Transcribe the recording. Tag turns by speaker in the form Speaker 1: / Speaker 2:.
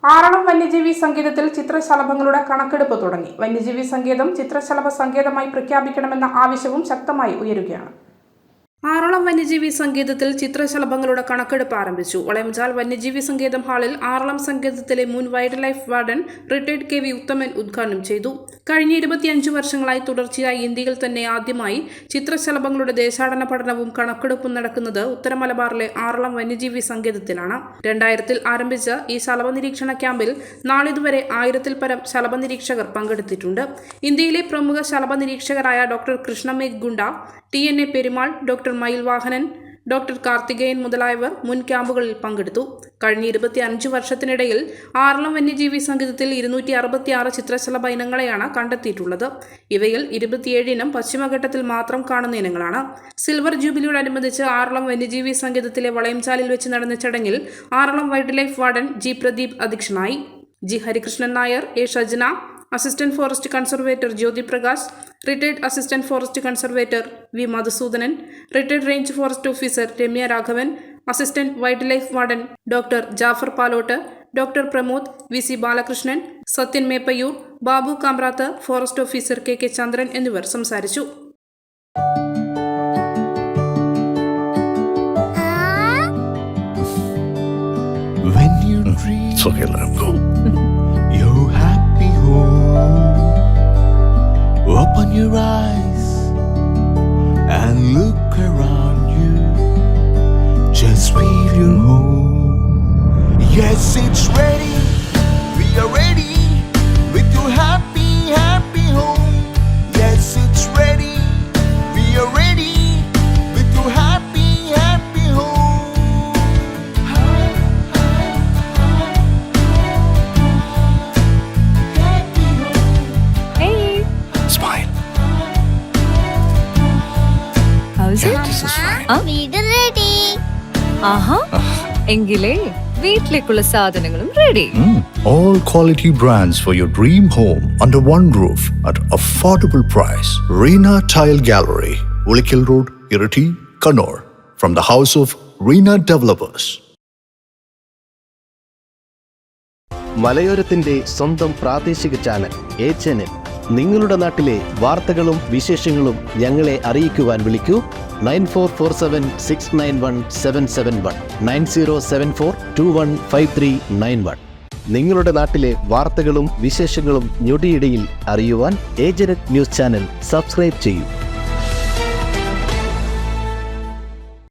Speaker 1: ആറളം വന്യജീവി സങ്കേതത്തിൽ ചിത്രശലഭങ്ങളുടെ കണക്കെടുപ്പ് തുടങ്ങി. വന്യജീവി സങ്കേതം ചിത്രശലഭ സങ്കേതമായി പ്രഖ്യാപിക്കണമെന്ന ആവശ്യവും ശക്തമായി ഉയരുകയാണ്. ആറളം വന്യജീവി സങ്കേതത്തിൽ ചിത്രശലഭങ്ങളുടെ കണക്കെടുപ്പ് ആരംഭിച്ചു. വളയംചാൽ വന്യജീവി സങ്കേതം ഹാളിൽ ആറളം സങ്കേതത്തിലെ മുൻ wild life warden retired KV ഉത്തമൻ ഉദ്ഘാടനം ചെയ്തു. കഴിഞ്ഞ 25 വർഷങ്ങളായി തുടർച്ചയായി ഇന്ത്യയിൽ തന്നെ ആദ്യമായി ചിത്രശലഭങ്ങളുടെ ദേശാടന പഠനവും കണക്കെടുപ്പും നടക്കുന്നത് ഉത്തര മലബാറിലെ ആറളം വന്യജീവി സങ്കേതത്തിലാണ്. 2000 ആരംഭിച്ച ഈ ശലഭ നിരീക്ഷണ ക്യാമ്പിൽ നാളിതുവരെ 1000-ൽ പരം ശലഭ നിരീക്ഷകർ പങ്കെടുത്തിട്ടുണ്ട്. ഇന്ത്യയിലെ പ്രമുഖ ശലഭ നിരീക്ഷകരായ ഡോക്ടർ കൃഷ്ണമേഘ് ഗുണ്ട, TNA പെരുമാൾ, ഡോക്ടർ മയിൽ വാഹനൻ, ഡോക്ടർ കാർത്തികേയൻ മുതലായവർ മുൻ ക്യാമ്പുകളിൽ പങ്കെടുത്തു. കഴിഞ്ഞ 25 വർഷത്തിനിടയിൽ ആറളം വന്യജീവി സങ്കേതത്തിൽ 266 ചിത്രശലഭ ഇനങ്ങളെയാണ് കണ്ടെത്തിയിട്ടുള്ളത്. ഇവയിൽ 27 ഇനം പശ്ചിമഘട്ടത്തിൽ മാത്രം കാണുന്ന ഇനങ്ങളാണ്. സിൽവർ ജൂബിലിയോടനുബന്ധിച്ച് ആറളം വന്യജീവി സങ്കേതത്തിലെ വളയംചാലിൽ വെച്ച് നടന്ന ചടങ്ങിൽ Aralam wildlife warden G. Pradeep അധ്യക്ഷനായി. G. Harikrishnan Nair, A. Shajna, assistant forest conservator Jyothi Prakash, retired assistant forest conservator V. Madhusudanan, retired range forest officer Ramya Raghavan, assistant wildlife warden doctor Jafar Palot, doctor Pramod, VC Balakrishnan, Sathyan Meppayyur, Babu Kamprath, forest officer KK Chandran എന്നിവർ സംസാരിച്ചു.
Speaker 2: Open your eyes and look around you. Just feel your home. Yes, it's ready. We are ready with your happy, happy home. Yes, it's ready. We are ready with your happy, happy home.
Speaker 3: Smile.
Speaker 4: How's it?
Speaker 3: This is fine.
Speaker 4: വീട് ready. ആഹാ, എങ്കിലേ വീട്ടിലേക്കുള്ള സാധനങ്ങളും ready.
Speaker 3: All quality brands for your dream home under one roof at affordable price. Reena Tile Gallery, Ulikil Road, Irati, Kannur. From the house of Reena Developers.
Speaker 5: മലയോരത്തിന്റെ സ്വന്തം പ്രാദേശിക channel A-Channel. നിങ്ങളുടെ നാട്ടിലെ വാർത്തകളും വിശേഷങ്ങളും ഞങ്ങളെ അറിയിക്കുവാൻ വിളിക്കൂ 9447691771 9074215391. നിങ്ങളുടെ നാട്ടിലെ വാർത്തകളും വിശേഷങ്ങളും ഞൊടിയിടയിൽ അറിയുവാൻ A-Channel ന്യൂസ് ചാനൽ സബ്സ്ക്രൈബ് ചെയ്യൂ.